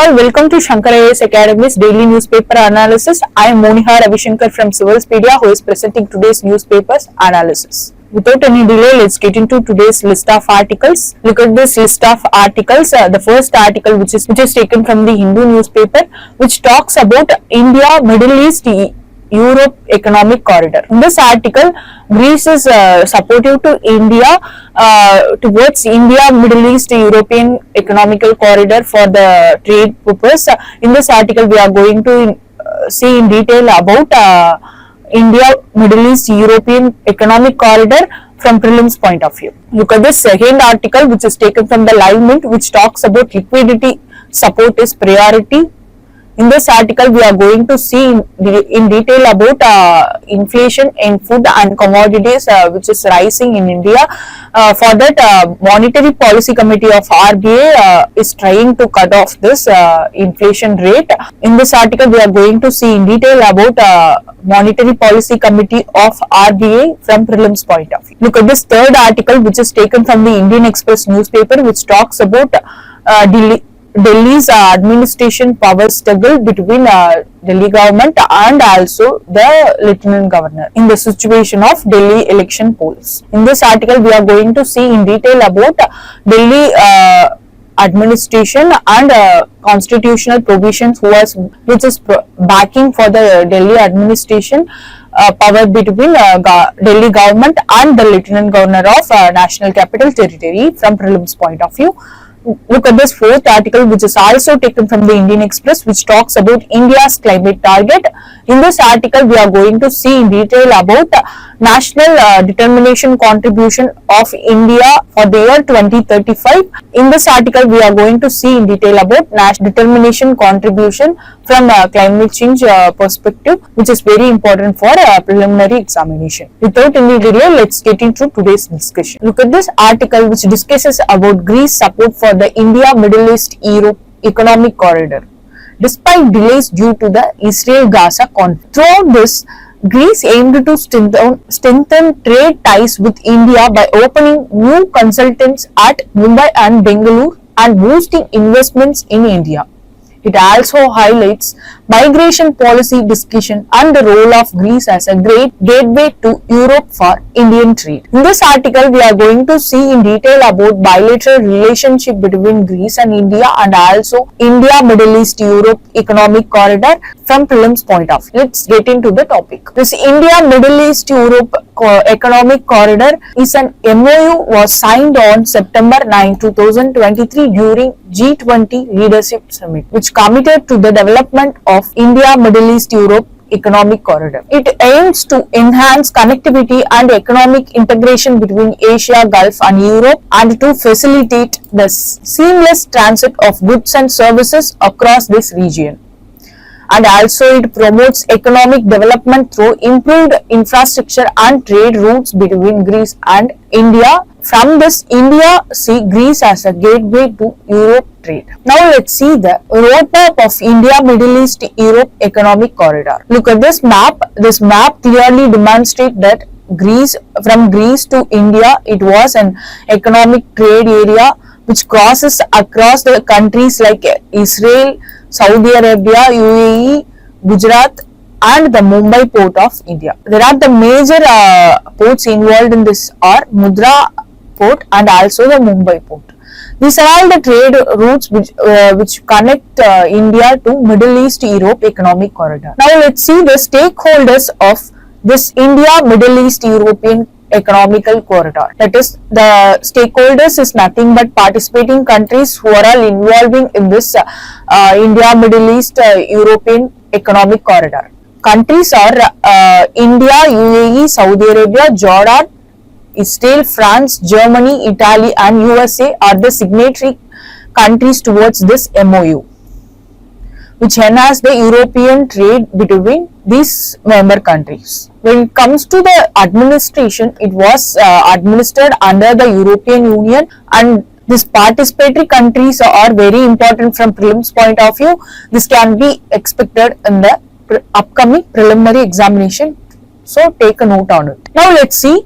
all, welcome to Shankar IAS Academy's daily newspaper analysis. I am Moniha Ravishankar from Civilspedia, who is presenting today's newspapers analysis. Without any delay, let's get into today's list of articles. Look at this list of articles. The first article, which is taken from the Hindu newspaper, which talks about India, Middle East, Europe economic corridor. In this article, Greece is supportive to India towards India, Middle East, European economical corridor for the trade purpose. In this article, we are going to see in detail about India, Middle East, European economic corridor from prelims point of view. Look at this second article, which is taken from the Live Mint, which talks about liquidity support is priority. In this article, we are going to see in detail about inflation in food and commodities, which is rising in India. For that, Monetary Policy Committee of RBI is trying to cut off this inflation rate. In this article, we are going to see in detail about Monetary Policy Committee of RBI from prelims point of view. Look at this third article, which is taken from the Indian Express newspaper, which talks about Delhi's administration power struggle between Delhi government and also the Lieutenant Governor in the situation of Delhi election polls. In this article, we are going to see in detail about Delhi administration and constitutional provisions which is backing for the Delhi administration power between Delhi government and the Lieutenant Governor of National Capital Territory from prelims point of view. Look at this fourth article, which is also taken from the Indian Express, which talks about India's climate target. In this article, we are going to see in detail about national determination contribution of India for the year 2035. In this article, we are going to see in detail about national determination contribution from climate change perspective, which is very important for preliminary examination. Without any delay, let's get into today's discussion. Look at this article, which discusses about Greece support for the India, Middle East, Europe economic corridor, despite delays due to the Israel-Gaza conflict. Throughout this, Greece aimed to strengthen trade ties with India by opening new consultants at Mumbai and Bengaluru and boosting investments in India. It also highlights migration policy discussion and the role of Greece as a great gateway to Europe for Indian trade. In this article, we are going to see in detail about bilateral relationship between Greece and India and also India, Middle East, Europe economic corridor from prelims point of view. Let's get into the topic. This India, Middle East, Europe economic corridor is an MOU was signed on September 9, 2023 during G20 Leadership Summit, which committed to the development of India, Middle East, Europe economic corridor. It aims to enhance connectivity and economic integration between Asia, Gulf and Europe and to facilitate the seamless transit of goods and services across this region. And also it promotes economic development through improved infrastructure and trade routes between Greece and India. From this, India see Greece as a gateway to Europe trade. Now let's see the roadmap of India, Middle East, Europe economic corridor. Look at this map. This map clearly demonstrates that from Greece to India, it was an economic trade area which crosses across the countries like Israel, Saudi Arabia, UAE, Gujarat and the Mumbai port of India. There are the major ports involved in this are Mundra port and also the Mumbai port. These are all the trade routes which connect India to Middle East Europe economic corridor. Now let's see the stakeholders of this India, Middle East European economical corridor. That is, the stakeholders is nothing but participating countries who are all involving in this India, Middle East, European economic corridor. Countries are India, UAE, Saudi Arabia, Jordan, Israel, France, Germany, Italy and USA are the signatory countries towards this MOU, which enhance the European trade between these member countries. When it comes to the administration, it was administered under the European Union, and these participatory countries are very important from prelims point of view. This can be expected in the upcoming preliminary examination. So take a note on it. Now let's see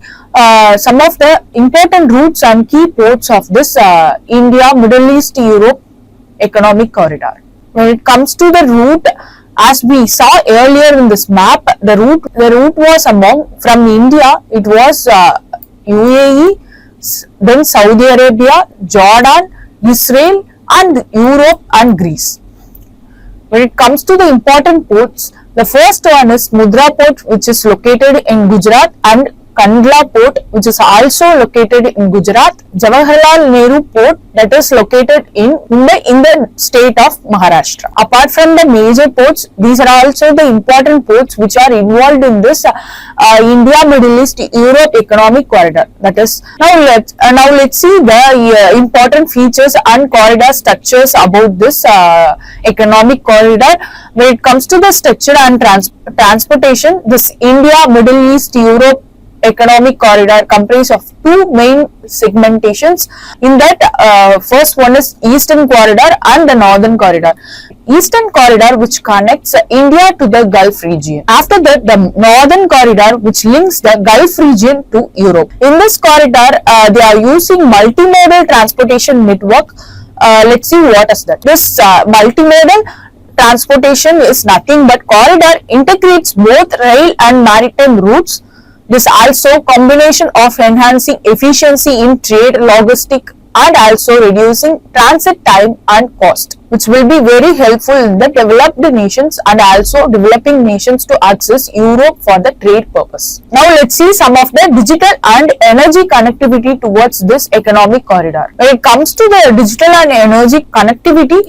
some of the important routes and key ports of this India, Middle East, Europe economic corridor. When it comes to the route, as we saw earlier in this map, the route was from India, it was UAE, then Saudi Arabia, Jordan, Israel, and Europe and Greece. When it comes to the important ports, the first one is Mudra Port, which is located in Gujarat, and Kandla Port, which is also located in Gujarat, Jawaharlal Nehru Port, that is located in Mumbai in the state of Maharashtra. Apart from the major ports, these are also the important ports which are involved in this India, Middle East, Europe economic corridor. That is, now let's see the important features and corridor structures about this economic corridor. When it comes to the structure and transportation, this India, Middle East, Europe economic corridor comprises of two main segmentations. In that, first one is Eastern Corridor and the Northern Corridor. Eastern Corridor, which connects India to the Gulf region. After that, the Northern Corridor, which links the Gulf region to Europe. In this corridor, they are using multimodal transportation network. Let's see what is that. This multimodal transportation is nothing but corridor integrates both rail and maritime routes. This also combination of enhancing efficiency in trade, logistic, and also reducing transit time and cost, which will be very helpful in the developed nations and also developing nations to access Europe for the trade purpose. Now let's see some of the digital and energy connectivity towards this economic corridor. When it comes to the digital and energy connectivity,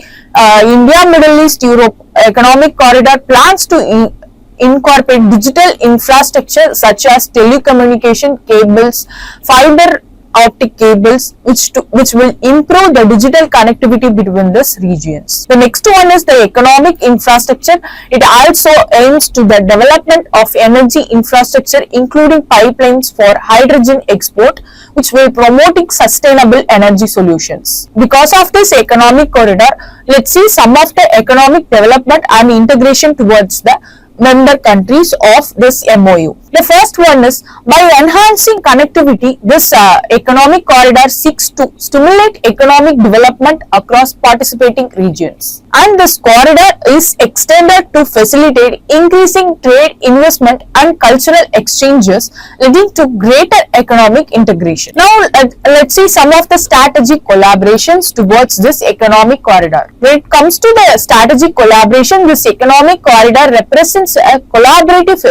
India, Middle East, Europe economic corridor plans to incorporate digital infrastructure such as telecommunication cables, fiber optic cables, which will improve the digital connectivity between these regions. The next one is the economic infrastructure. It also aims to the development of energy infrastructure, including pipelines for hydrogen export, which will promoting sustainable energy solutions. Because of this economic corridor, let's see some of the economic development and integration towards the member countries of this MOU. The first one is, by enhancing connectivity, this economic corridor seeks to stimulate economic development across participating regions. And this corridor is extended to facilitate increasing trade, investment, and cultural exchanges, leading to greater economic integration. Now, let's see some of the strategic collaborations towards this economic corridor. When it comes to the strategic collaboration, this economic corridor represents a collaborative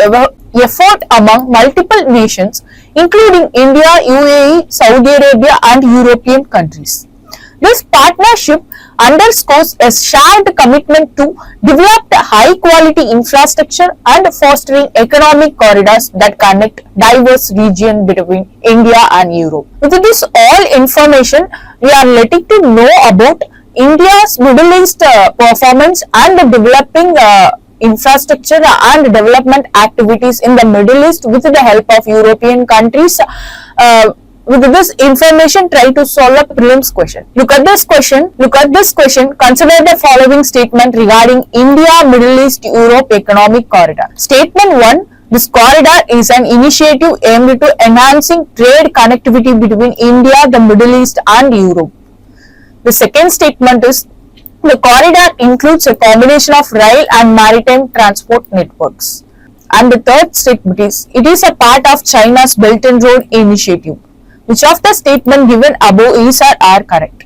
effort among multiple nations, including India, UAE, Saudi Arabia, and European countries. This partnership underscores a shared commitment to develop high-quality infrastructure and fostering economic corridors that connect diverse regions between India and Europe. With this all information, we are letting to know about India's Middle East performance and the developing infrastructure and development activities in the Middle East with the help of European countries. With this information, try to solve a prelims question. Look at this question. Consider the following statement regarding India, Middle East, Europe economic corridor. Statement 1. This corridor is an initiative aimed to enhancing trade connectivity between India, the Middle East, and Europe. The second statement is, the corridor includes a combination of rail and maritime transport networks. And the third statement is, it is a part of China's Belt and Road Initiative. Which of the statement given above is or are correct?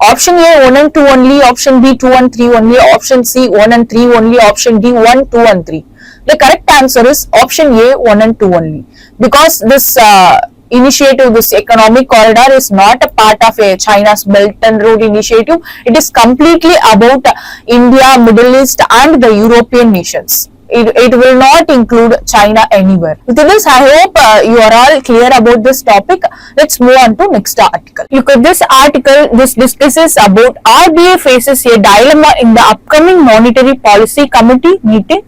Option A 1 and 2 only, option B 2 and 3 only, option C 1 and 3 only, option D 1, 2 and 3. The correct answer is option A 1 and 2 only. Because this initiative, this economic corridor is not a part of a China's Belt and Road Initiative. It is completely about India, Middle East and the European nations. It will not include China anywhere. With this, I hope you are all clear about this topic. Let's move on to next article. Look at this article. This discusses about RBI faces a dilemma in the upcoming monetary policy committee meeting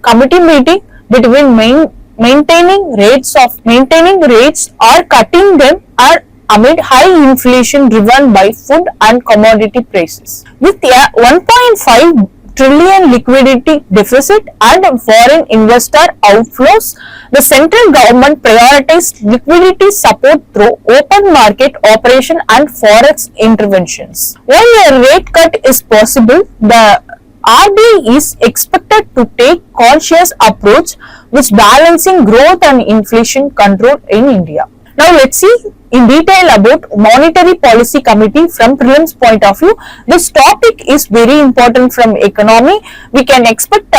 between maintaining rates or cutting them or amid high inflation driven by food and commodity prices. With a 1.5 trillion liquidity deficit and foreign investor outflows, the central government prioritized liquidity support through open market operation and forex interventions. While a rate cut is possible, the RBI is expected to take conscious approach which balancing growth and inflation control in India. Now let's see in detail about Monetary Policy Committee from prelims point of view. This topic is very important from economy. We can expect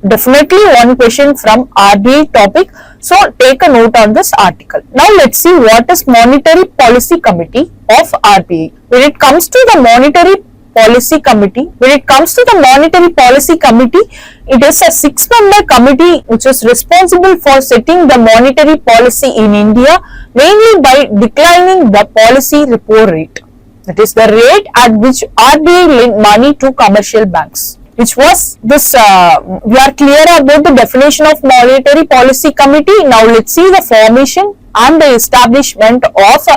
definitely one question from RBI topic. So take a note on this article. Now let's see what is Monetary Policy Committee of RBI. When it comes to the Monetary Policy Committee, it is a 6-member committee which is responsible for setting the monetary policy in India, mainly by declining the policy repo rate. That is the rate at which RBI lent money to commercial banks. Which was this, we are clear about the definition of Monetary Policy Committee. Now let's see the formation and the establishment of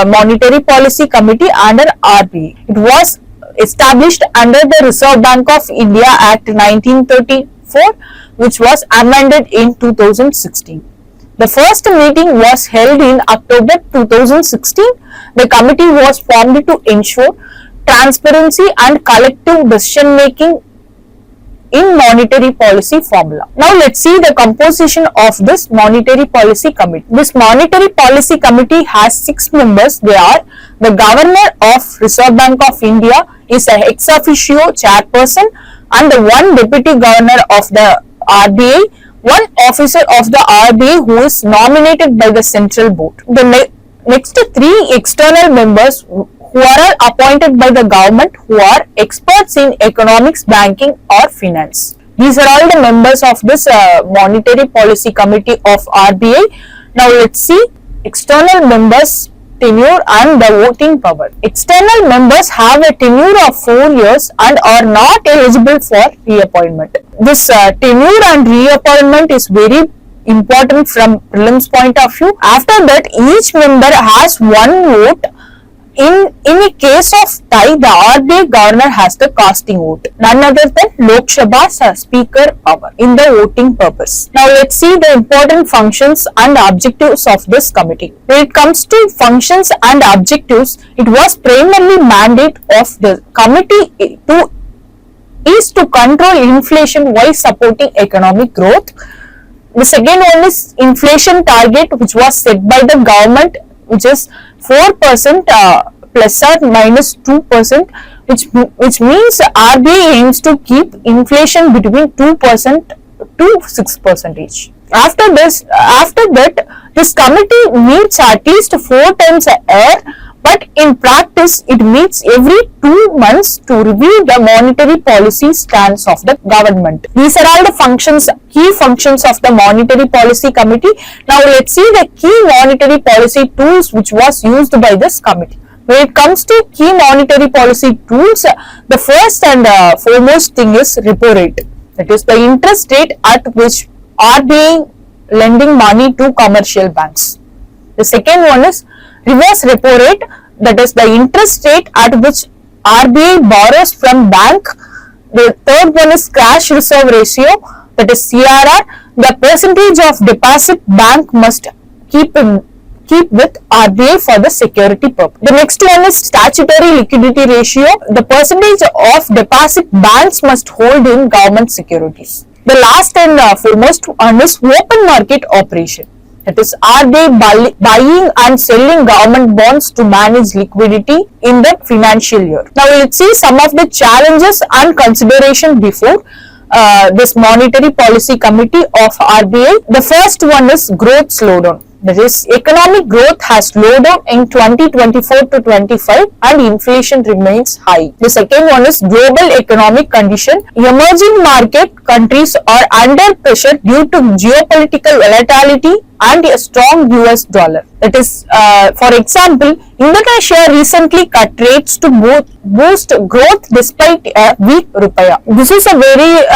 Monetary Policy Committee under RBI. It was established under the Reserve Bank of India Act 1934, which was amended in 2016. The first meeting was held in October 2016. The committee was formed to ensure transparency and collective decision making in monetary policy formula. Now let's see the composition of this Monetary Policy Committee. This Monetary Policy Committee has 6 members. They are the Governor of Reserve Bank of India is a ex officio chairperson, and the one Deputy Governor of the RBI, one officer of the RBI who is nominated by the Central Board. The next 3 external members who are appointed by the government, who are experts in economics, banking or finance. These are all the members of this Monetary Policy Committee of RBI. Now let's see external members, tenure and the voting power. External members have a tenure of 4 years and are not eligible for reappointment. This tenure and reappointment is very important from prelims point of view. After that, each member has 1 vote. In a case of tie, the RBI governor has the casting vote, none other than Lok Sabha's speaker power in the voting purpose. Now let's see the important functions and objectives of this committee. When it comes to functions and objectives, it was primarily mandate of the committee is to control inflation while supporting economic growth. The second one is inflation target, which was set by the government, which is 4% plus or minus 2%, which means RBI aims to keep inflation between 2% to 6%. After that, this committee meets at least 4 times a year, but in practice, it meets every 2 months to review the monetary policy stance of the government. These are all the key functions of the Monetary Policy Committee. Now let's see the key monetary policy tools which was used by this committee. When it comes to key monetary policy tools, the first and foremost thing is repo rate. That is the interest rate at which RBI lending money to commercial banks. The second one is reverse repo rate, that is the interest rate at which RBI borrows from bank. The third one is cash reserve ratio, that is CRR, the percentage of deposit bank must keep with RBI for the security purpose. The next one is statutory liquidity ratio, the percentage of deposit banks must hold in government securities. The last and foremost one is open market operation. That is RBI buying and selling government bonds to manage liquidity in the financial year. Now let's see some of the challenges and consideration before this Monetary Policy Committee of RBI. The first one is growth slowdown. That is, economic growth has slowed down in 2024 to 25 and inflation remains high. The second one is global economic condition. Emerging market countries are under pressure due to geopolitical volatility and a strong US dollar. That is, for example, Indonesia recently cut rates to boost growth despite a weak rupiah. This is a very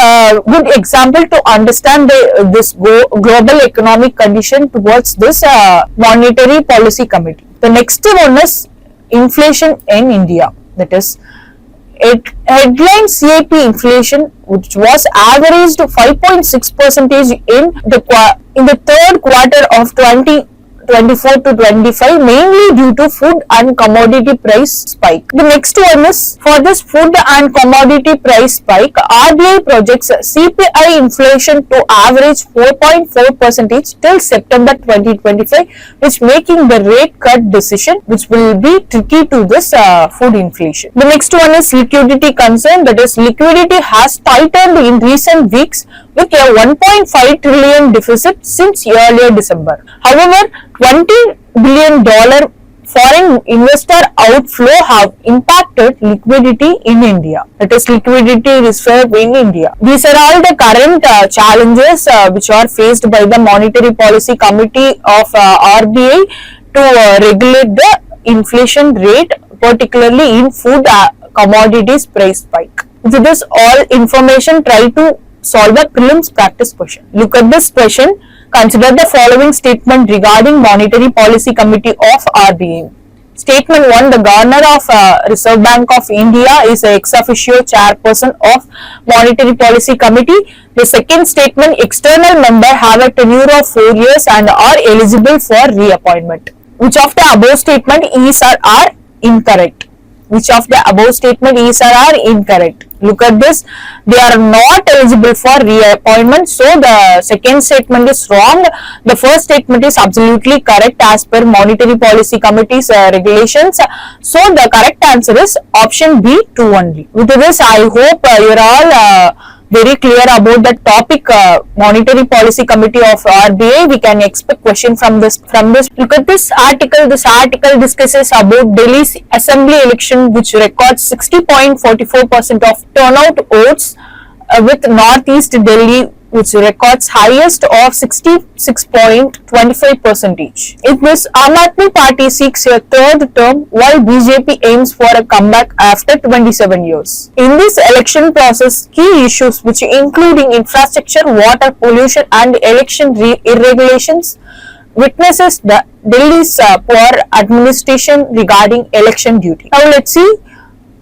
good example to understand this global economic condition towards this Monetary Policy Committee. The next one is inflation in India. That is, headline CAP inflation, which was averaged 5.6% in the third quarter of 24 to 25, mainly due to food and commodity price spike. The next one is, for this food and commodity price spike, RBI projects CPI inflation to average 4.4% till September 2025, which making the rate cut decision, which will be tricky to this food inflation. The next one is liquidity concern, that is liquidity has tightened in recent weeks with a 1.5 trillion deficit since earlier December. However, $20 billion foreign investor outflow have impacted liquidity in India. That is liquidity reserve in India. These are all the current challenges which are faced by the Monetary Policy Committee of RBI to regulate the inflation rate, particularly in food commodities price spike. With this all information, try to solve a prelims practice question. Look at this question. Consider the following statement regarding Monetary Policy Committee of RBI. Statement 1. The Governor of Reserve Bank of India is a ex officio chairperson of Monetary Policy Committee. The second statement, external member have a tenure of 4 years and are eligible for reappointment. Which of the above statement is or are incorrect? Which of the above statement is or are incorrect? Look at this. They are not eligible for reappointment. So the second statement is wrong. The first statement is absolutely correct as per Monetary Policy Committee's regulations. So the correct answer is option B, 2 only. With this, I hope you are all very clear about the topic Monetary Policy Committee of RBI. We can expect question from this. Look at this article. This article discusses about Delhi's assembly election, which records 60.44% of turnout votes, with Northeast Delhi, which records highest of 66.25%. In this, Aam Aadmi Party seeks a third term, while BJP aims for a comeback after 27 years. In this election process, key issues which including infrastructure, water, pollution and election irregulations witnesses the Delhi's poor administration regarding election duty. Now let's see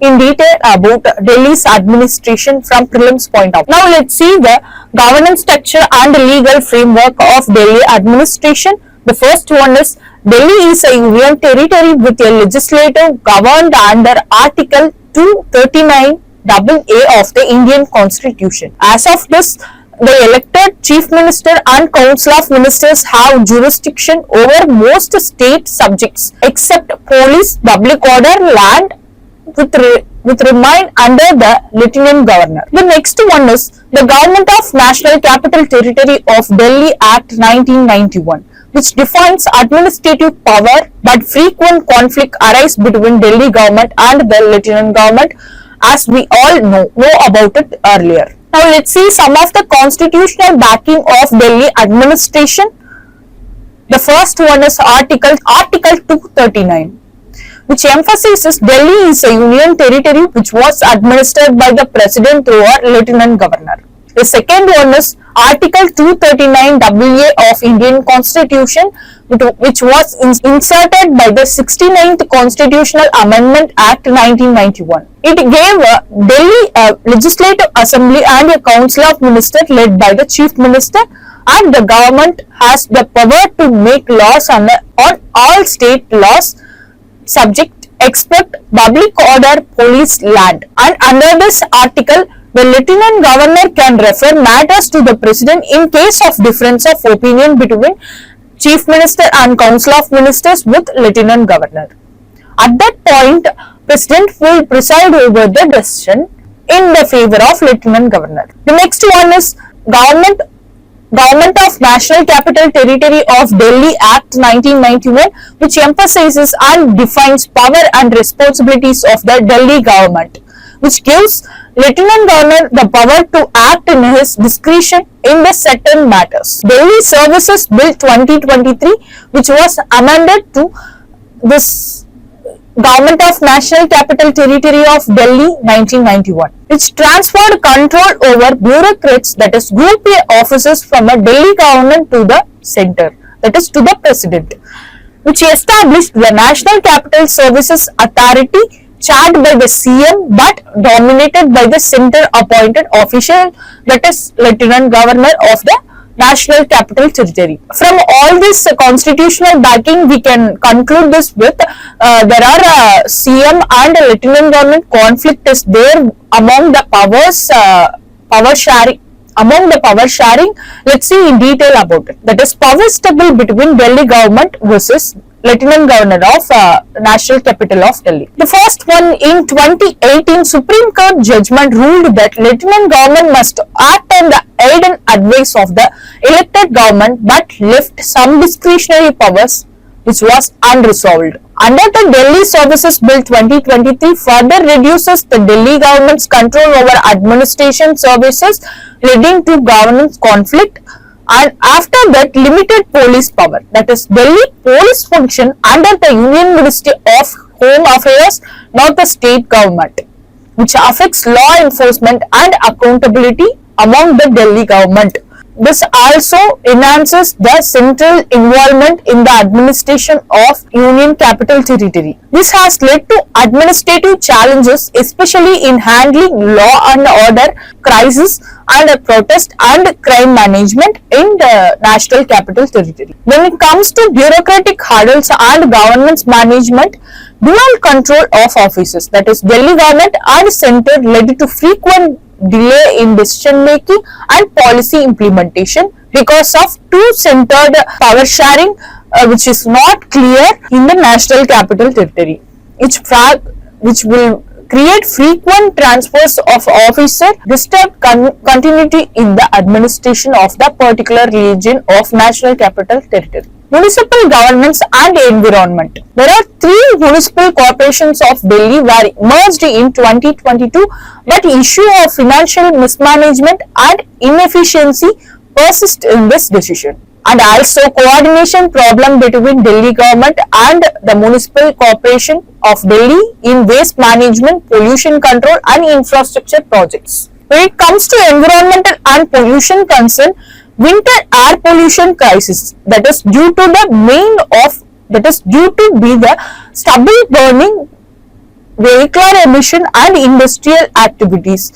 in detail about Delhi's administration from prelims point of view. Now let's see the governance structure and legal framework of Delhi administration. The first one is, Delhi is a union territory with a legislative governed under Article 239 AA of the Indian Constitution. As of this, the elected Chief Minister and Council of Ministers have jurisdiction over most state subjects except police, public order, land, with remain under the Lieutenant Governor. The next one is the Government of National Capital Territory of Delhi Act 1991, which defines administrative power, but frequent conflict arise between Delhi government and the Lieutenant Government, as we all know about it earlier. Now let's see some of the constitutional backing of Delhi administration. The first one is Article 239. Which emphasizes Delhi is a union territory which was administered by the President through a Lieutenant Governor. The second one is Article 239 AA of Indian Constitution, which was inserted by the 69th Constitutional Amendment Act 1991. It gave Delhi a legislative assembly and a council of ministers led by the Chief Minister, and the government has the power to make laws on all state laws subject except public order, police, land. And under this article, the Lieutenant Governor can refer matters to the President in case of difference of opinion between Chief Minister and Council of Ministers with Lieutenant Governor. At that point, President will preside over the decision in the favor of Lieutenant Governor. The next one is Government of National Capital Territory of Delhi Act 1991, which emphasizes and defines power and responsibilities of the Delhi government, which gives Lieutenant Governor the power to act in his discretion in the certain matters. Delhi Services Bill 2023, which was amended to this Government of National Capital Territory of Delhi 1991, which transferred control over bureaucrats, that is Group A officers, from a Delhi government to the centre, that is to the President, which established the National Capital Services Authority, chaired by the CM but dominated by the centre appointed official, that is Lieutenant Governor of the National Capital Territory. From all this constitutional backing, we can conclude this with there are CM and Lieutenant Government conflict is there among the power sharing. Among the power sharing, let's see in detail about it. That is power struggle between Delhi government versus Lieutenant Governor of National Capital of Delhi. The first one, in 2018, Supreme Court judgment ruled that Lieutenant Government must act on the aid and advice of the elected government but left some discretionary powers which was unresolved. Under the Delhi Services Bill 2023 further reduces the Delhi government's control over administration services, leading to governance conflict, and after that limited police power. That is, Delhi police function under the Union Ministry of Home Affairs, not the state government, which affects law enforcement and accountability among the Delhi government. This also enhances the central involvement in the administration of Union Capital Territory. This has led to administrative challenges, especially in handling law and order crisis and protest and crime management in the National Capital Territory. When it comes to bureaucratic hurdles and governance management, dual control of offices, that is Delhi government and centre, led to frequent delay in decision making and policy implementation because of two-centered power sharing which is not clear in the National Capital Territory, which will create frequent transfers of officer, disturb continuity in the administration of the particular region of National Capital Territory. Municipal governance and environment. There are 3 municipal corporations of Delhi were merged in 2022, but issue of financial mismanagement and inefficiency persist in this decision. And also coordination problem between Delhi government and the Municipal Corporation of Delhi in waste management, pollution control and infrastructure projects. When it comes to environmental and pollution concern, winter air pollution crisis, that is due to the stubble burning, vehicular emission and industrial activities.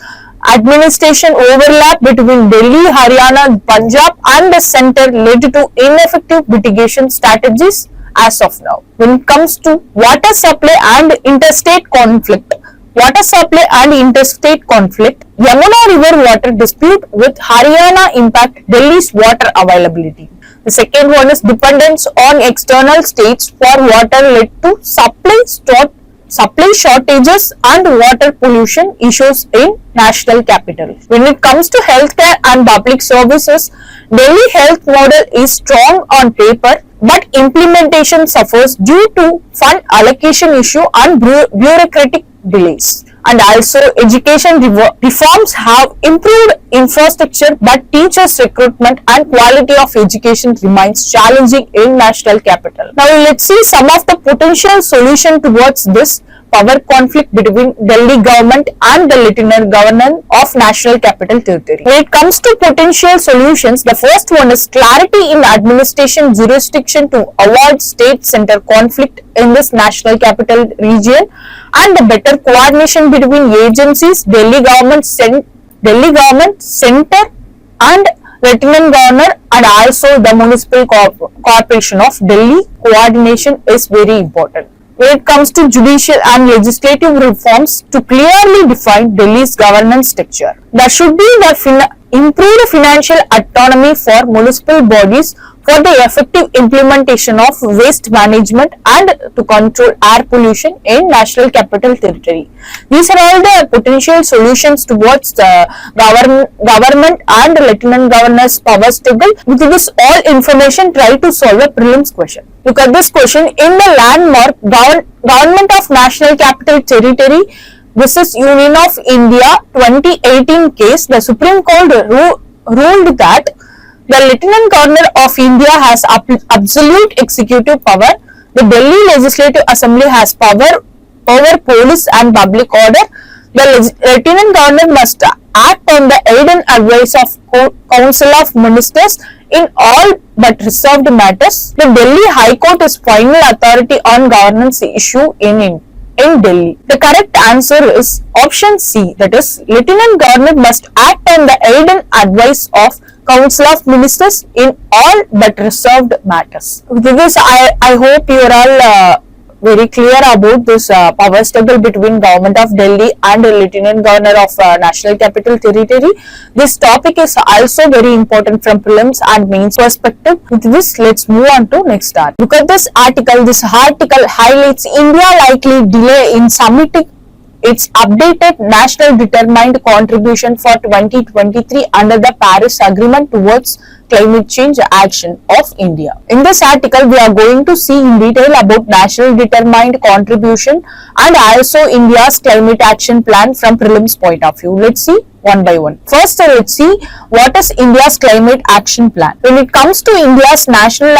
Administration overlap between Delhi, Haryana, Punjab and the centre led to ineffective mitigation strategies as of now. When it comes to water supply and interstate conflict, Yamuna River water dispute with Haryana impact Delhi's water availability. The second one is dependence on external states for water led to supply shortages and water pollution issues in National Capital. When it comes to healthcare and public services, Delhi health model is strong on paper, but implementation suffers due to fund allocation issue and bureaucratic delays. And also education reforms have improved infrastructure, but teachers recruitment and quality of education remains challenging in National Capital. Now let's see some of the potential solution towards this power conflict between Delhi government and the Lieutenant Governor of National Capital Territory. When it comes to potential solutions, the first one is clarity in administration jurisdiction to avoid state-center conflict in this National Capital region, and the better coordination between agencies, Delhi government, centre and Lieutenant Governor, and also the Municipal Corporation of Delhi. Coordination is very important. When it comes to judicial and legislative reforms to clearly define Delhi's governance structure, there should be the improved financial autonomy for municipal bodies for the effective implementation of waste management and to control air pollution in National Capital Territory. These are all the potential solutions towards the government and Lieutenant Governor's power struggle. With this all information, try to solve a prelims question. Look at this question. In the landmark Government of National Capital Territory versus Union of India 2018 case, the Supreme Court ruled that the Lieutenant Governor of India has absolute executive power. The Delhi Legislative Assembly has power over police and public order. The Lieutenant Governor must act on the aid and advice of Council of Ministers in all but reserved matters. The Delhi High Court is final authority on governance issue in Delhi. The correct answer is option C, that is Lieutenant Governor must act on the aid and advice of Council of Ministers in all but reserved matters. With this, I hope you are all very clear about this power struggle between Government of Delhi and the Lieutenant Governor of National Capital Territory. This topic is also very important from prelims and mains perspective. With this, let's move on to next article. Look at this article. This article highlights India likely delay in submitting its updated national determined contribution for 2023 under the Paris Agreement towards climate change action of India. In this article, we are going to see in detail about national determined contribution and also India's climate action plan from prelims point of view. Let's see one by one. First, let's see what is India's climate action plan. When it comes to India's national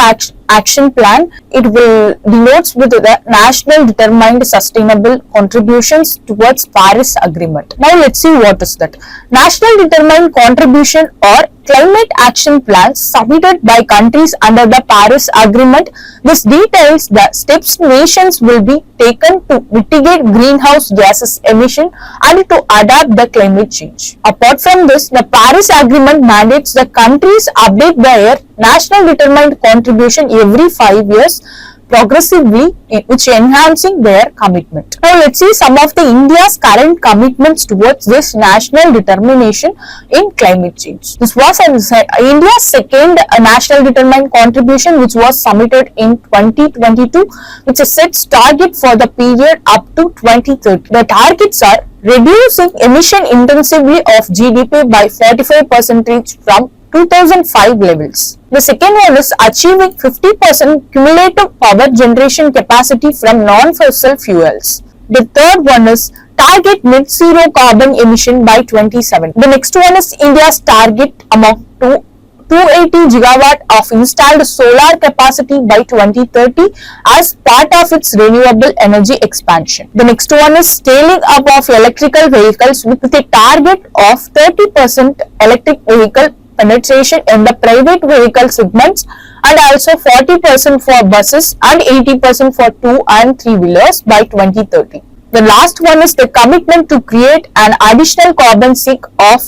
action plan, it will denotes with the national determined sustainable contributions towards Paris Agreement. Now let's see what is that. National determined contribution or climate action plans submitted by countries under the Paris Agreement. This details the steps nations will be taken to mitigate greenhouse gases emission and to adapt the climate change. Apart from this, the Paris Agreement mandates the countries update their national determined contribution every 5 years progressively, which enhancing their commitment. Now let's see some of the India's current commitments towards this national determination in climate change. This was India's second national determined contribution, which was submitted in 2022, which sets target for the period up to 2030. The targets are reducing emission intensively of GDP by 45% from 2005 levels. The second one is achieving 50% cumulative power generation capacity from non-fossil fuels. The third one is target net zero carbon emission by 2070. The next one is India's target amount to 280 gigawatt of installed solar capacity by 2030 as part of its renewable energy expansion. The next one is scaling up of electrical vehicles with a target of 30% electric vehicle penetration in the private vehicle segments and also 40% for buses and 80% for 2 and 3 wheelers by 2030. The last one is the commitment to create an additional carbon sink of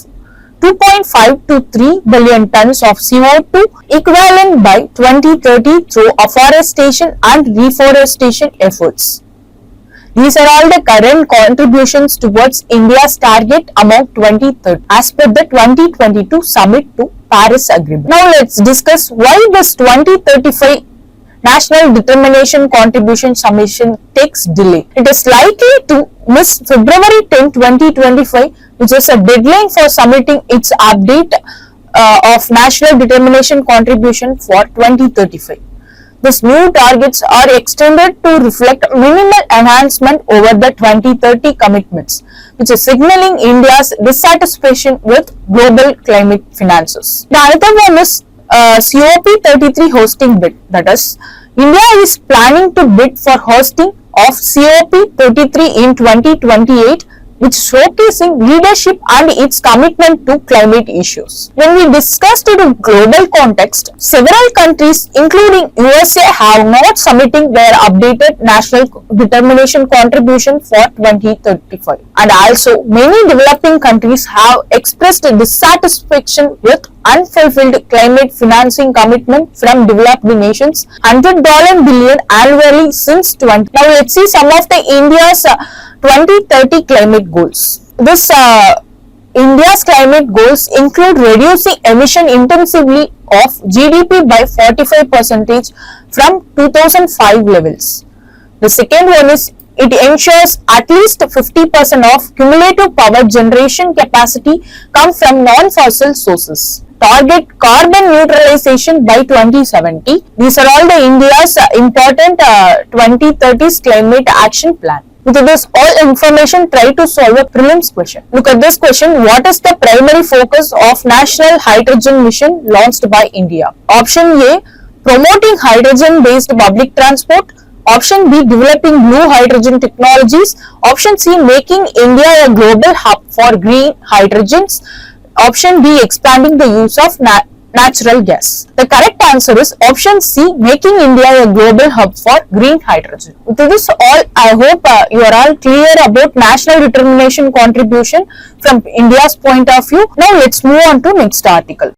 2.5 to 3 billion tons of CO2 equivalent by 2030 through afforestation and reforestation efforts. These are all the current contributions towards India's target amount 2030 as per the 2022 summit to Paris Agreement. Now let's discuss why this 2035 National Determination Contribution Submission takes delay. It is likely to miss February 10, 2025, which is a deadline for submitting its update of National Determination Contribution for 2035. These new targets are extended to reflect minimal enhancement over the 2030 commitments, which is signaling India's dissatisfaction with global climate finances. The other one is COP33 Hosting Bid. That is, India is planning to bid for hosting of COP33 in 2028, which is showcasing leadership and its commitment to climate issues. When we discussed it in global context, several countries including USA have not submitting their updated national determination contribution for 2035. And also many developing countries have expressed dissatisfaction with unfulfilled climate financing commitment from developed nations, $100 billion annually since 20. Now let's see some of the India's 2030 climate goals. This India's climate goals include reducing emission intensively of GDP by 45% from 2005 levels. The second one is it ensures at least 50% of cumulative power generation capacity come from non-fossil sources. Target carbon neutralization by 2070. These are all the India's important 2030's climate action plan. With this all information, try to solve a prelims question. Look at this question. What is the primary focus of National Hydrogen Mission launched by India? Option A, promoting hydrogen-based public transport. Option B, developing blue hydrogen technologies. Option C, making India a global hub for green hydrogens. Option D, expanding the use of natural gas. The correct answer is option C, making India a global hub for green hydrogen. With this all, I hope you are all clear about national determination contribution from India's point of view. Now let's move on to next article.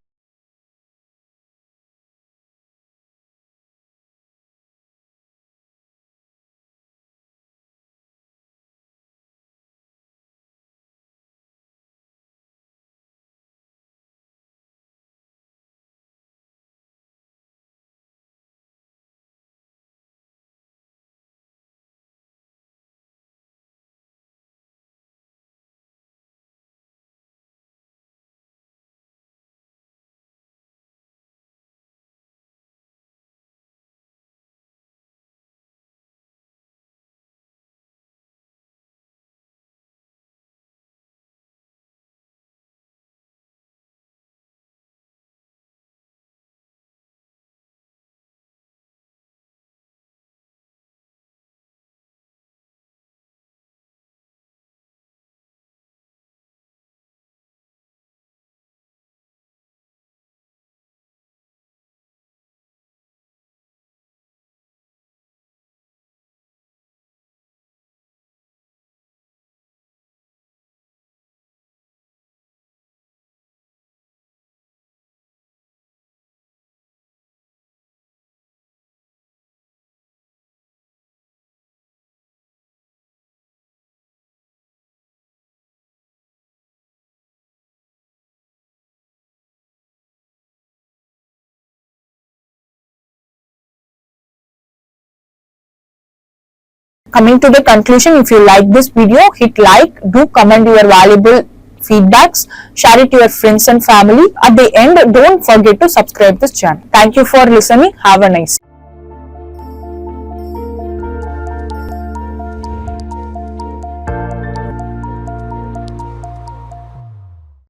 Coming to the conclusion, if you like this video, hit like, do comment your valuable feedbacks, share it to your friends and family. At the end, don't forget to subscribe this channel. Thank you for listening. Have a nice day.